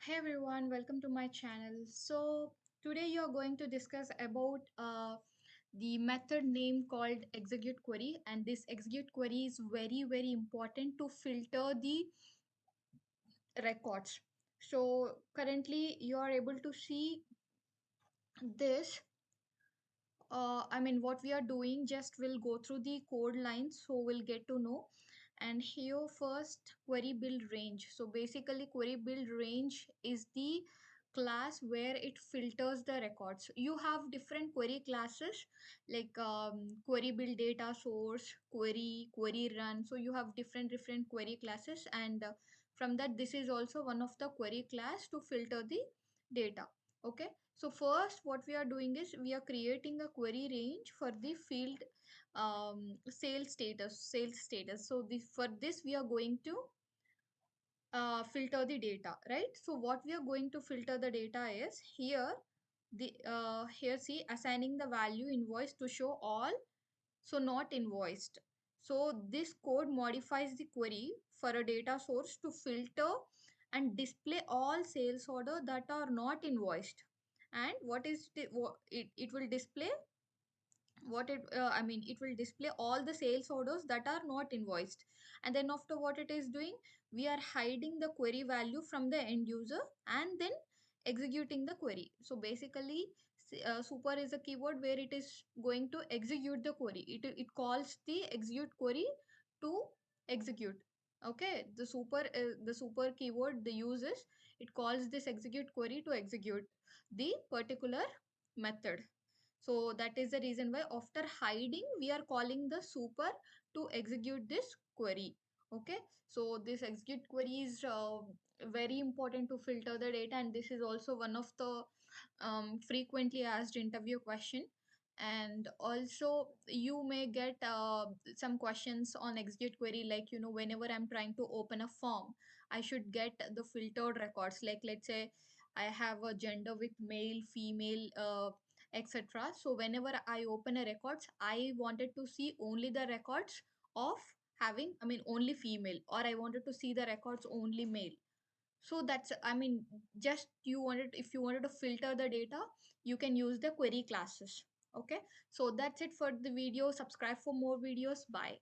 Hey everyone, welcome to my channel. So today you are going to discuss about the method name called execute query, and this execute query is very important to filter the records. So currently you are able to see this. What we are doing, just we'll go through the code lines so we'll get to know. And here first, query build range. So basically query build range is the class where it filters the records. You have different query classes like query build data source, query run. So you have different query classes, and from that this is also one of the query class to filter the data. Okay, so first what we are doing is we are creating a query range for the field sales status. So this, for this we are going to filter the data, right? So what we are going to filter the data is here, the here see, assigning the value invoice to show all, so not invoiced. So this code modifies the query for a data source to filter and display all sales order that are not invoiced. And what is it will display what it it will display all the sales orders that are not invoiced. And then after, what it is doing, we are hiding the query value from the end user and then executing the query. So basically super is a keyword where it is going to execute the query. It calls the execute query to execute. Okay, the super keyword the uses, it calls this execute query to execute the particular method. So that is the reason why after hiding we are calling the super to execute this query. Okay, so this execute query is very important to filter the data, and this is also one of the frequently asked interview question. And also you may get some questions on execute query, like whenever I'm trying to open a form, I should get the filtered records. Like let's say I have a gender with male, female, etc. So whenever I open a records, I wanted to see only the records of having, only female, or I wanted to see the records only male. So that's, just you wanted, if you wanted to filter the data, you can use the query classes. Okay, so that's it for the video. Subscribe for more videos. Bye.